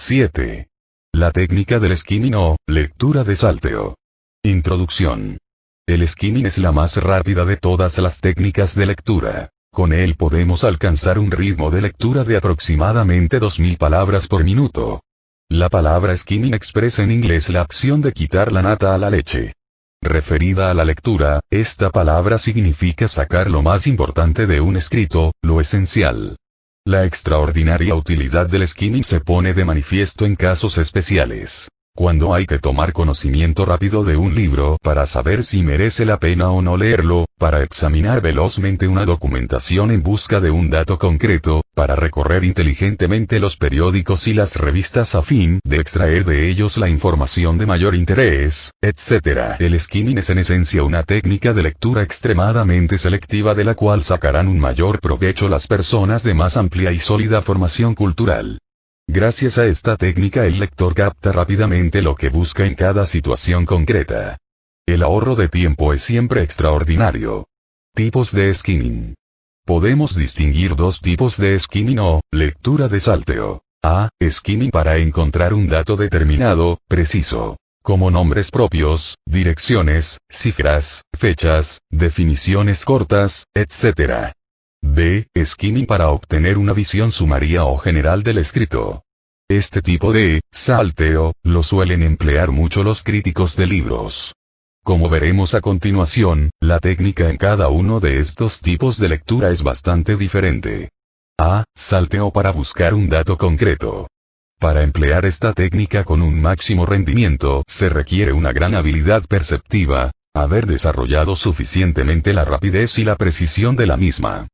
7. La técnica del skimming o lectura de salteo. Introducción. El skimming es la más rápida de todas las técnicas de lectura. Con él podemos alcanzar un ritmo de lectura de aproximadamente 2000 palabras por minuto. La palabra skimming expresa en inglés la acción de quitar la nata a la leche. Referida a la lectura, esta palabra significa sacar lo más importante de un escrito, lo esencial. La extraordinaria utilidad del skimming se pone de manifiesto en casos especiales. Cuando hay que tomar conocimiento rápido de un libro para saber si merece la pena o no leerlo, para examinar velozmente una documentación en busca de un dato concreto, para recorrer inteligentemente los periódicos y las revistas a fin de extraer de ellos la información de mayor interés, etc. El skimming es en esencia una técnica de lectura extremadamente selectiva de la cual sacarán un mayor provecho las personas de más amplia y sólida formación cultural. Gracias a esta técnica el lector capta rápidamente lo que busca en cada situación concreta. El ahorro de tiempo es siempre extraordinario. Tipos de skimming. Podemos distinguir dos tipos de skimming o lectura de salteo. A. Skimming para encontrar un dato determinado, preciso, como nombres propios, direcciones, cifras, fechas, definiciones cortas, etc. B. Skimming para obtener una visión sumaria o general del escrito. Este tipo de salteo lo suelen emplear mucho los críticos de libros. Como veremos a continuación, la técnica en cada uno de estos tipos de lectura es bastante diferente. A. Salteo para buscar un dato concreto. Para emplear esta técnica con un máximo rendimiento se requiere una gran habilidad perceptiva, haber desarrollado suficientemente la rapidez y la precisión de la misma.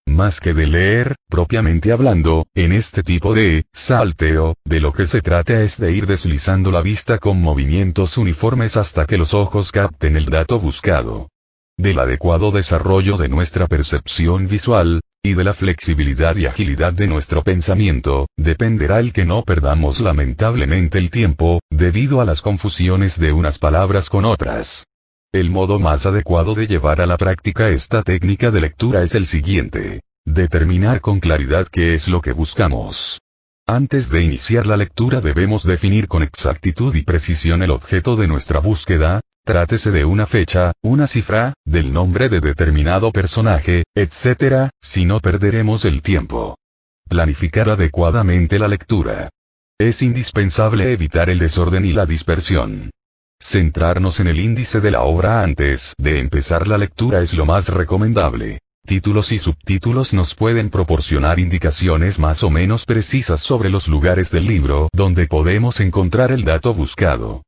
Más que de leer, propiamente hablando, en este tipo de salteo, de lo que se trata es de ir deslizando la vista con movimientos uniformes hasta que los ojos capten el dato buscado. Del adecuado desarrollo de nuestra percepción visual, y de la flexibilidad y agilidad de nuestro pensamiento, dependerá el que no perdamos lamentablemente el tiempo, debido a las confusiones de unas palabras con otras. El modo más adecuado de llevar a la práctica esta técnica de lectura es el siguiente. Determinar con claridad qué es lo que buscamos. Antes de iniciar la lectura debemos definir con exactitud y precisión el objeto de nuestra búsqueda, trátese de una fecha, una cifra, del nombre de determinado personaje, etc., si no perderemos el tiempo. Planificar adecuadamente la lectura. Es indispensable evitar el desorden y la dispersión. Centrarnos en el índice de la obra antes de empezar la lectura es lo más recomendable. Títulos y subtítulos nos pueden proporcionar indicaciones más o menos precisas sobre los lugares del libro donde podemos encontrar el dato buscado.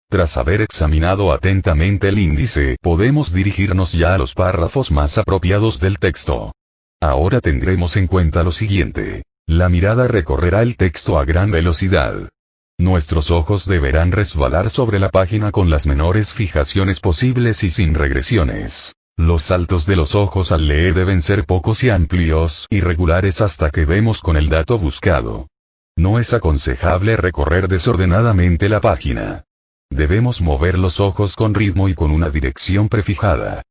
Tras haber examinado atentamente el índice, podemos dirigirnos ya a los párrafos más apropiados del texto. Ahora tendremos en cuenta lo siguiente. La mirada recorrerá el texto a gran velocidad. Nuestros ojos deberán resbalar sobre la página con las menores fijaciones posibles y sin regresiones. Los saltos de los ojos al leer deben ser pocos y amplios y regulares hasta que demos con el dato buscado. No es aconsejable recorrer desordenadamente la página. Debemos mover los ojos con ritmo y con una dirección prefijada.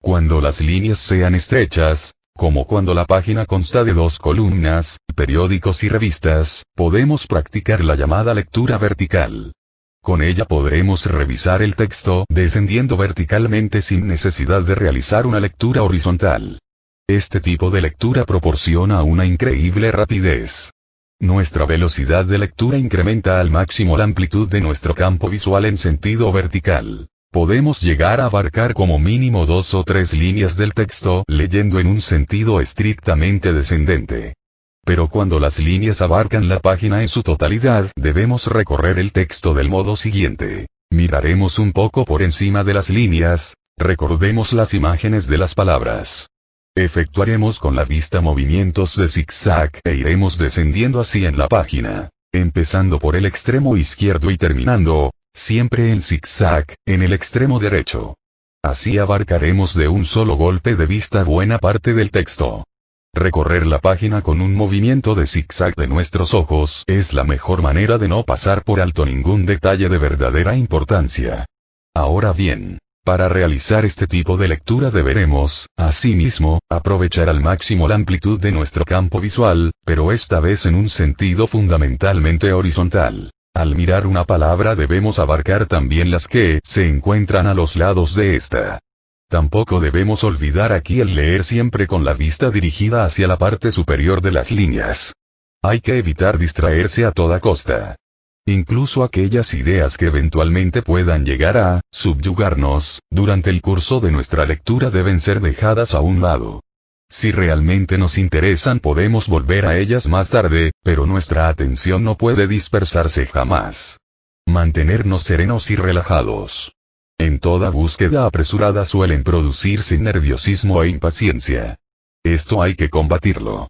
Cuando las líneas sean estrechas, como cuando la página consta de 2 columnas, periódicos y revistas, podemos practicar la llamada lectura vertical. Con ella podremos revisar el texto descendiendo verticalmente sin necesidad de realizar una lectura horizontal. Este tipo de lectura proporciona una increíble rapidez. Nuestra velocidad de lectura incrementa al máximo la amplitud de nuestro campo visual en sentido vertical. Podemos llegar a abarcar como mínimo 2 o 3 líneas del texto leyendo en un sentido estrictamente descendente. Pero cuando las líneas abarcan la página en su totalidad, debemos recorrer el texto del modo siguiente. Miraremos un poco por encima de las líneas, recordemos las imágenes de las palabras. Efectuaremos con la vista movimientos de zigzag e iremos descendiendo así en la página, empezando por el extremo izquierdo y terminando, siempre en zigzag, en el extremo derecho. Así abarcaremos de un solo golpe de vista buena parte del texto. Recorrer la página con un movimiento de zigzag de nuestros ojos es la mejor manera de no pasar por alto ningún detalle de verdadera importancia. Ahora bien, Para realizar este tipo de lectura deberemos, asimismo, aprovechar al máximo la amplitud de nuestro campo visual, pero esta vez en un sentido fundamentalmente horizontal. Al mirar una palabra debemos abarcar también las que se encuentran a los lados de esta. Tampoco debemos olvidar aquí el leer siempre con la vista dirigida hacia la parte superior de las líneas. Hay que evitar distraerse a toda costa. Incluso aquellas ideas que eventualmente puedan llegar a subyugarnos durante el curso de nuestra lectura deben ser dejadas a un lado. Si realmente nos interesan podemos volver a ellas más tarde, pero nuestra atención no puede dispersarse jamás. Mantenernos serenos y relajados. En toda búsqueda apresurada suelen producirse nerviosismo e impaciencia. Esto hay que combatirlo.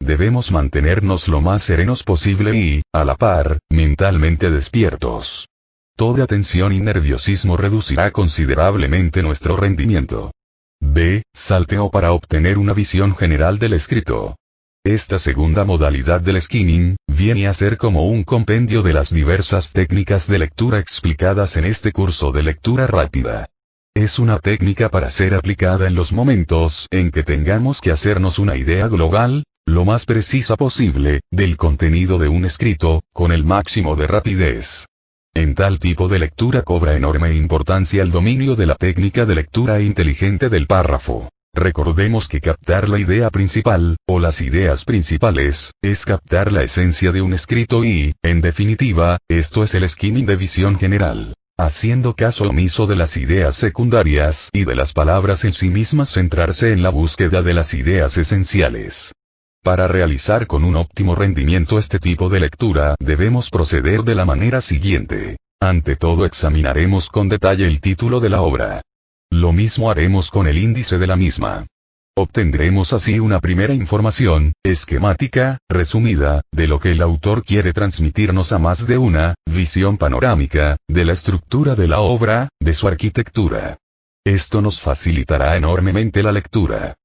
Debemos mantenernos lo más serenos posible y, a la par, mentalmente despiertos. Toda tensión y nerviosismo reducirá considerablemente nuestro rendimiento. B. Salteo para obtener una visión general del escrito. Esta segunda modalidad del skimming, viene a ser como un compendio de las diversas técnicas de lectura explicadas en este curso de lectura rápida. Es una técnica para ser aplicada en los momentos en que tengamos que hacernos una idea global, lo más precisa posible, del contenido de un escrito, con el máximo de rapidez. En tal tipo de lectura cobra enorme importancia el dominio de la técnica de lectura inteligente del párrafo. Recordemos que captar la idea principal, o las ideas principales, es captar la esencia de un escrito y, en definitiva, esto es el skimming de visión general. Haciendo caso omiso de las ideas secundarias y de las palabras en sí mismas centrarse en la búsqueda de las ideas esenciales. Para realizar con un óptimo rendimiento este tipo de lectura debemos proceder de la manera siguiente. Ante todo examinaremos con detalle el título de la obra. Lo mismo haremos con el índice de la misma. Obtendremos así una primera información, esquemática, resumida, de lo que el autor quiere transmitirnos a más de una visión panorámica, de la estructura de la obra, de su arquitectura. Esto nos facilitará enormemente la lectura.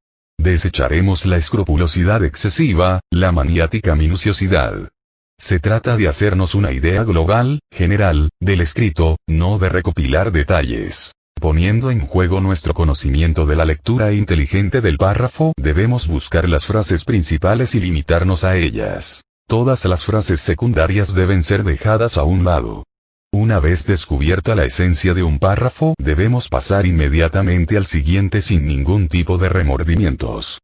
Desecharemos la escrupulosidad excesiva, la maniática minuciosidad. Se trata de hacernos una idea global, general, del escrito, no de recopilar detalles. Poniendo en juego nuestro conocimiento de la lectura inteligente del párrafo, debemos buscar las frases principales y limitarnos a ellas. Todas las frases secundarias deben ser dejadas a un lado. Una vez descubierta la esencia de un párrafo, debemos pasar inmediatamente al siguiente sin ningún tipo de remordimientos.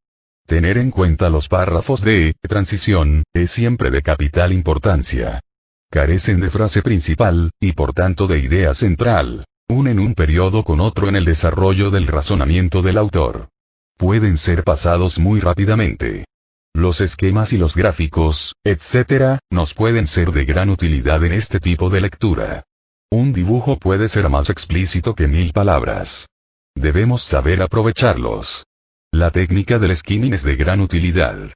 Tener en cuenta los párrafos de transición es siempre de capital importancia. Carecen de frase principal, y por tanto de idea central. Unen un periodo con otro en el desarrollo del razonamiento del autor. Pueden ser pasados muy rápidamente. Los esquemas y los gráficos, etc., nos pueden ser de gran utilidad en este tipo de lectura. Un dibujo puede ser más explícito que 1000 palabras. Debemos saber aprovecharlos. La técnica del skimming es de gran utilidad.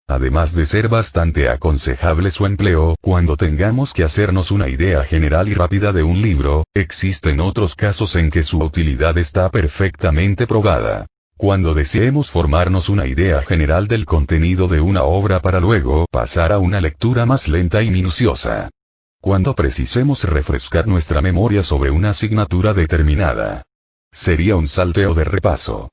Además de ser bastante aconsejable su empleo cuando tengamos que hacernos una idea general y rápida de un libro, existen otros casos en que su utilidad está perfectamente probada. Cuando deseemos formarnos una idea general del contenido de una obra para luego pasar a una lectura más lenta y minuciosa. Cuando precisemos refrescar nuestra memoria sobre una asignatura determinada. Sería un salteo de repaso.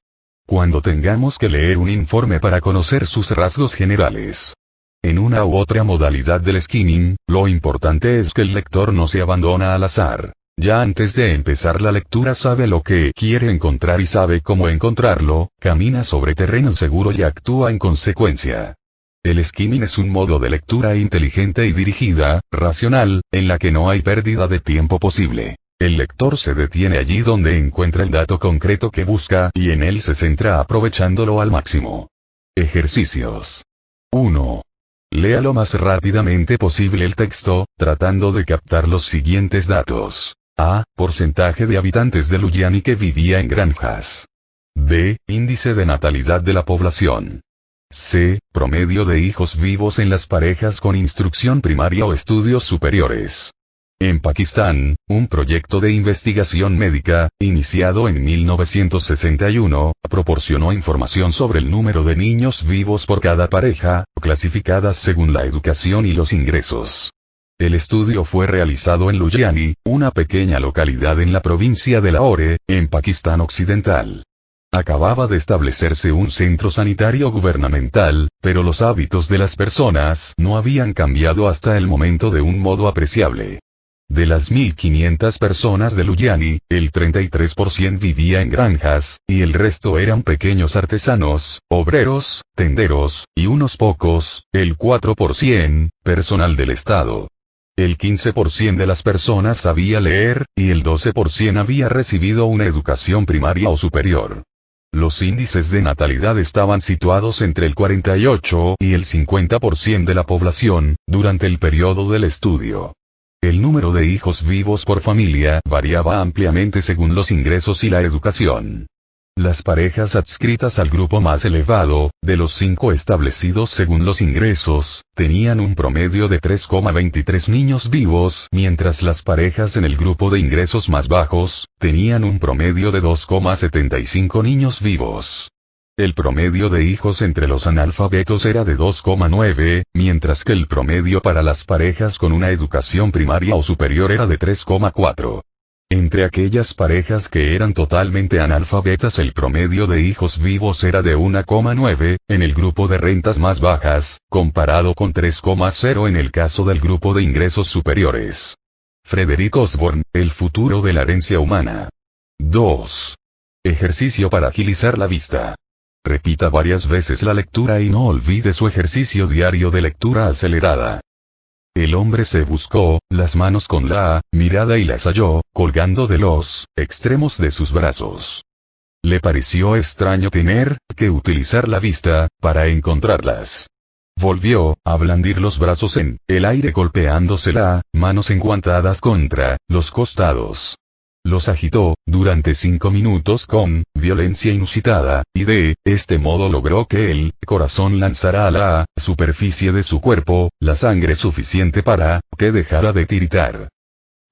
Cuando tengamos que leer un informe para conocer sus rasgos generales. En una u otra modalidad del skimming, lo importante es que el lector no se abandona al azar. Ya antes de empezar la lectura sabe lo que quiere encontrar y sabe cómo encontrarlo, camina sobre terreno seguro y actúa en consecuencia. El skimming es un modo de lectura inteligente y dirigida, racional, en la que no hay pérdida de tiempo posible. El lector se detiene allí donde encuentra el dato concreto que busca y en él se centra aprovechándolo al máximo. Ejercicios. 1. Lea lo más rápidamente posible el texto, tratando de captar los siguientes datos. A. Porcentaje de habitantes de Luyani que vivía en granjas. B. Índice de natalidad de la población. C. Promedio de hijos vivos en las parejas con instrucción primaria o estudios superiores. En Pakistán, un proyecto de investigación médica, iniciado en 1961, proporcionó información sobre el número de niños vivos por cada pareja, clasificadas según la educación y los ingresos. El estudio fue realizado en Luyani, una pequeña localidad en la provincia de Lahore, en Pakistán Occidental. Acababa de establecerse un centro sanitario gubernamental, pero los hábitos de las personas no habían cambiado hasta el momento de un modo apreciable. De las 1.500 personas de Luyani, el 33% vivía en granjas, y el resto eran pequeños artesanos, obreros, tenderos, y unos pocos, el 4%, personal del Estado. El 15% de las personas sabía leer, y el 12% había recibido una educación primaria o superior. Los índices de natalidad estaban situados entre el 48 y el 50% de la población, durante el periodo del estudio. El número de hijos vivos por familia variaba ampliamente según los ingresos y la educación. Las parejas adscritas al grupo más elevado, de los 5 establecidos según los ingresos, tenían un promedio de 3,23 niños vivos, mientras las parejas en el grupo de ingresos más bajos, tenían un promedio de 2,75 niños vivos. El promedio de hijos entre los analfabetos era de 2,9, mientras que el promedio para las parejas con una educación primaria o superior era de 3,4. Entre aquellas parejas que eran totalmente analfabetas el promedio de hijos vivos era de 1,9, en el grupo de rentas más bajas, comparado con 3,0 en el caso del grupo de ingresos superiores. Frederick Osborne, El futuro de la herencia humana. 2. Ejercicio para agilizar la vista. Repita varias veces la lectura y no olvide su ejercicio diario de lectura acelerada. El hombre se buscó las manos con la mirada y las halló, colgando de los extremos de sus brazos. Le pareció extraño tener que utilizar la vista para encontrarlas. Volvió a blandir los brazos en el aire golpeándose las manos enguantadas contra los costados. Los agitó durante 5 minutos con violencia inusitada, y de este modo logró que el corazón lanzara a la superficie de su cuerpo la sangre suficiente para que dejara de tiritar.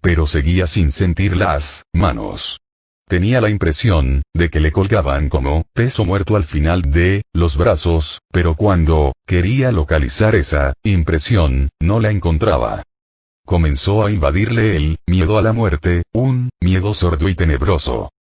Pero seguía sin sentir las manos. Tenía la impresión de que le colgaban como peso muerto al final de los brazos, pero cuando quería localizar esa impresión, no la encontraba. Comenzó a invadirle el miedo a la muerte, un miedo sordo y tenebroso.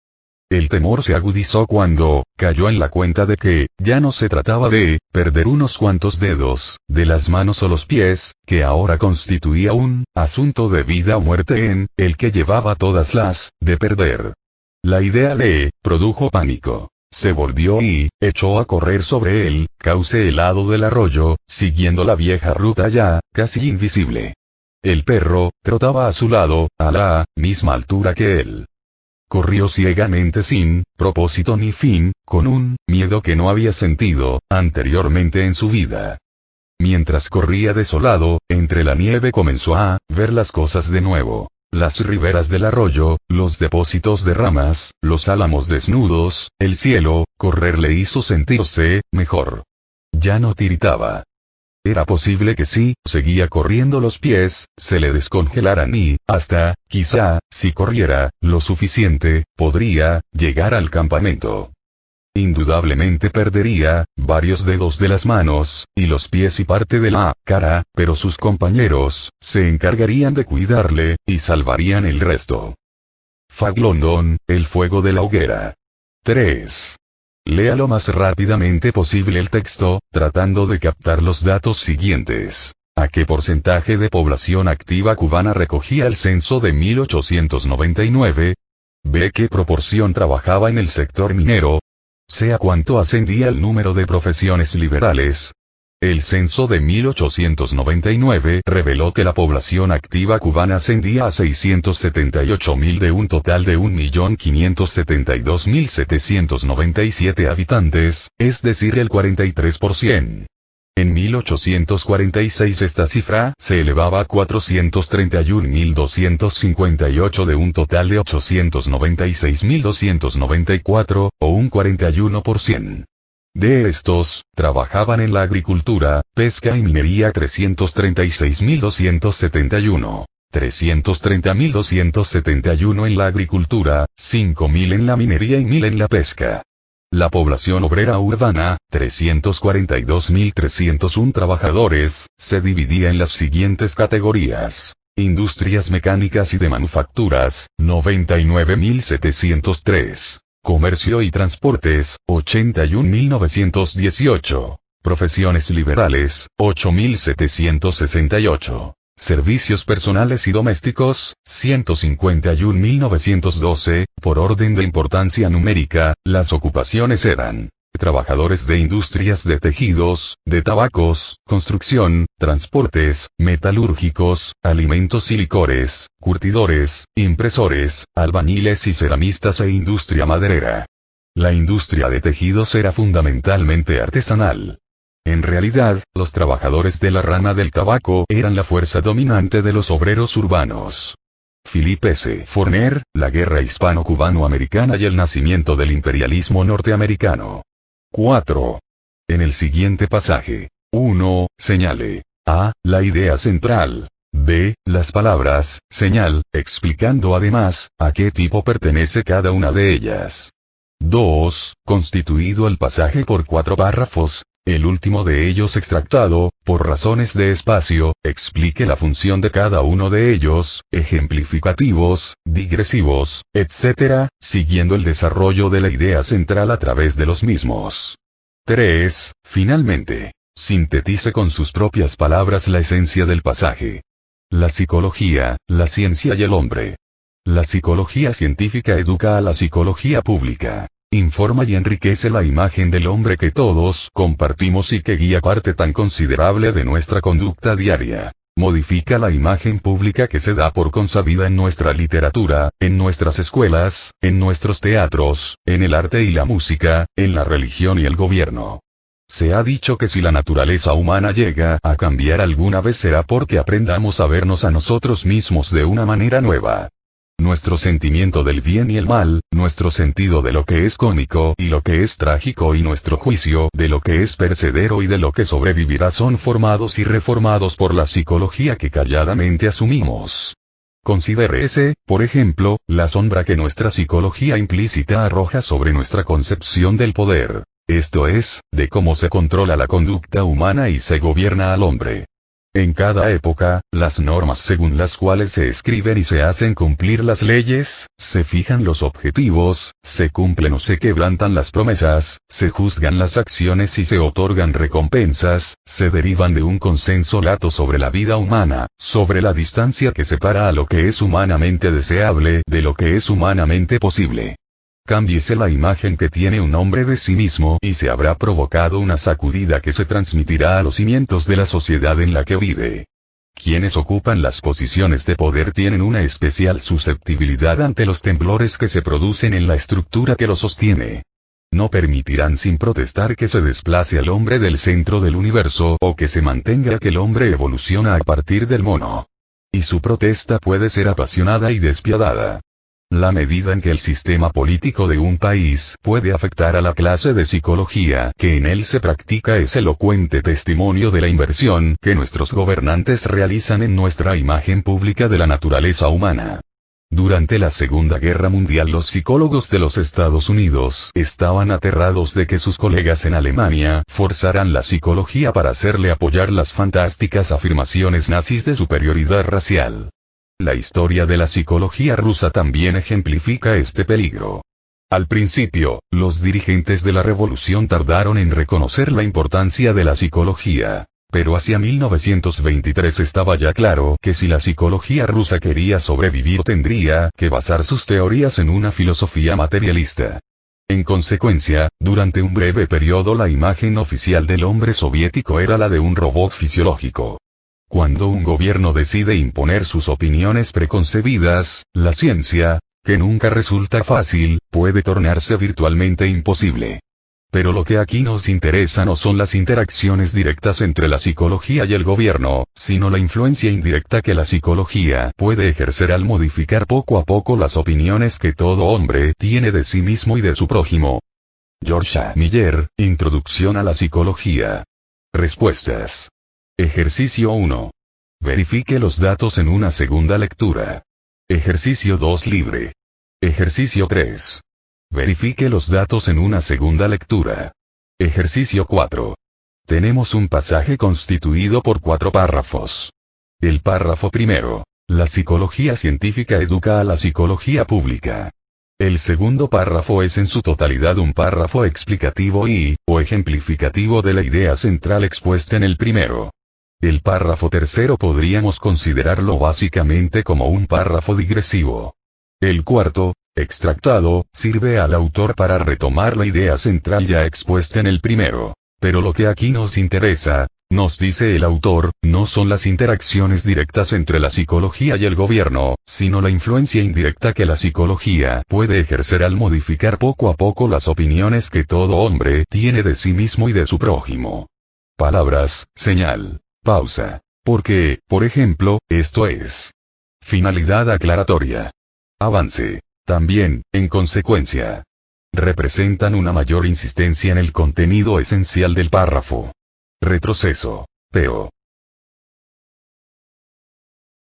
El temor se agudizó cuando cayó en la cuenta de que ya no se trataba de perder unos cuantos dedos de las manos o los pies, que ahora constituía un asunto de vida o muerte en el que llevaba todas las de perder. La idea le produjo pánico. Se volvió y echó a correr sobre el cauce helado del arroyo, siguiendo la vieja ruta ya casi invisible. El perro trotaba a su lado, a la misma altura que él. Corrió ciegamente sin propósito ni fin, con un miedo que no había sentido anteriormente en su vida. Mientras corría desolado, entre la nieve comenzó a ver las cosas de nuevo. Las riberas del arroyo, los depósitos de ramas, los álamos desnudos, el cielo. Correr le hizo sentirse mejor. Ya no tiritaba. Era posible que si seguía corriendo los pies se le descongelaran y, hasta, quizá, si corriera lo suficiente, podría llegar al campamento. Indudablemente perdería varios dedos de las manos, y los pies y parte de la cara, pero sus compañeros se encargarían de cuidarle, y salvarían el resto. Fag London, El fuego de la hoguera. 3. Lea lo más rápidamente posible el texto, tratando de captar los datos siguientes. ¿A qué porcentaje de población activa cubana recogía el censo de 1899? B. ¿Qué proporción trabajaba en el sector minero? C. ¿A cuánto ascendía el número de profesiones liberales? El censo de 1899 reveló que la población activa cubana ascendía a 678.000 de un total de 1.572.797 habitantes, es decir el 43%. En 1846 esta cifra se elevaba a 431.258 de un total de 896.294, o un 41%. De estos, trabajaban en la agricultura, pesca y minería 336.271, 330.271 en la agricultura, 5.000 en la minería y 1.000 en la pesca. La población obrera urbana, 342.301 trabajadores, se dividía en las siguientes categorías. Industrias mecánicas y de manufacturas, 99.703. Comercio y transportes, 81.918. Profesiones liberales, 8.768. Servicios personales y domésticos, 151.912, por orden de importancia numérica, las ocupaciones eran: trabajadores de industrias de tejidos, de tabacos, construcción, transportes, metalúrgicos, alimentos y licores, curtidores, impresores, albañiles y ceramistas e industria maderera. La industria de tejidos era fundamentalmente artesanal. En realidad, los trabajadores de la rama del tabaco eran la fuerza dominante de los obreros urbanos. Philip S. Fournier, La guerra hispano-cubano-americana y el nacimiento del imperialismo norteamericano. 4. En el siguiente pasaje. 1. Señale. A. La idea central. B. Las palabras, señal, explicando además, a qué tipo pertenece cada una de ellas. 2. Constituido el pasaje por 4 párrafos, el último de ellos extractado, por razones de espacio, explique la función de cada uno de ellos, ejemplificativos, digresivos, etc., siguiendo el desarrollo de la idea central a través de los mismos. 3. Finalmente, sintetice con sus propias palabras la esencia del pasaje. La psicología, la ciencia y el hombre. La psicología científica educa a la psicología pública. Informa y enriquece la imagen del hombre que todos compartimos y que guía parte tan considerable de nuestra conducta diaria. Modifica la imagen pública que se da por consabida en nuestra literatura, en nuestras escuelas, en nuestros teatros, en el arte y la música, en la religión y el gobierno. Se ha dicho que si la naturaleza humana llega a cambiar alguna vez será porque aprendamos a vernos a nosotros mismos de una manera nueva. Nuestro sentimiento del bien y el mal, nuestro sentido de lo que es cómico y lo que es trágico y nuestro juicio de lo que es perecedero y de lo que sobrevivirá son formados y reformados por la psicología que calladamente asumimos. Considérese, por ejemplo, la sombra que nuestra psicología implícita arroja sobre nuestra concepción del poder, esto es, de cómo se controla la conducta humana y se gobierna al hombre. En cada época, las normas según las cuales se escriben y se hacen cumplir las leyes, se fijan los objetivos, se cumplen o se quebrantan las promesas, se juzgan las acciones y se otorgan recompensas, se derivan de un consenso lato sobre la vida humana, sobre la distancia que separa a lo que es humanamente deseable de lo que es humanamente posible. Cámbiese la imagen que tiene un hombre de sí mismo y se habrá provocado una sacudida que se transmitirá a los cimientos de la sociedad en la que vive. Quienes ocupan las posiciones de poder tienen una especial susceptibilidad ante los temblores que se producen en la estructura que lo sostiene. No permitirán sin protestar que se desplace al hombre del centro del universo o que se mantenga que el hombre evoluciona a partir del mono. Y su protesta puede ser apasionada y despiadada. La medida en que el sistema político de un país puede afectar a la clase de psicología que en él se practica es elocuente testimonio de la inversión que nuestros gobernantes realizan en nuestra imagen pública de la naturaleza humana. Durante la Segunda Guerra Mundial los psicólogos de los Estados Unidos estaban aterrados de que sus colegas en Alemania forzaran la psicología para hacerle apoyar las fantásticas afirmaciones nazis de superioridad racial. La historia de la psicología rusa también ejemplifica este peligro. Al principio, los dirigentes de la revolución tardaron en reconocer la importancia de la psicología, pero hacia 1923 estaba ya claro que si la psicología rusa quería sobrevivir tendría que basar sus teorías en una filosofía materialista. En consecuencia, durante un breve periodo la imagen oficial del hombre soviético era la de un robot fisiológico. Cuando un gobierno decide imponer sus opiniones preconcebidas, la ciencia, que nunca resulta fácil, puede tornarse virtualmente imposible. Pero lo que aquí nos interesa no son las interacciones directas entre la psicología y el gobierno, sino la influencia indirecta que la psicología puede ejercer al modificar poco a poco las opiniones que todo hombre tiene de sí mismo y de su prójimo. George A. Miller, Introducción a la Psicología. Respuestas. Ejercicio 1. Verifique los datos en una segunda lectura. Ejercicio 2 libre. Ejercicio 3. Verifique los datos en una segunda lectura. Ejercicio 4. Tenemos un pasaje constituido por 4 párrafos. El párrafo primero. La psicología científica educa a la psicología pública. El segundo párrafo es en su totalidad un párrafo explicativo o ejemplificativo de la idea central expuesta en el primero. El párrafo tercero podríamos considerarlo básicamente como un párrafo digresivo. El cuarto, extractado, sirve al autor para retomar la idea central ya expuesta en el primero. Pero lo que aquí nos interesa, nos dice el autor, no son las interacciones directas entre la psicología y el gobierno, sino la influencia indirecta que la psicología puede ejercer al modificar poco a poco las opiniones que todo hombre tiene de sí mismo y de su prójimo. Palabras, señal, pausa. Porque, por ejemplo, esto es. Finalidad aclaratoria. Avance. También, en consecuencia. Representan una mayor insistencia en el contenido esencial del párrafo. Retroceso. Pero,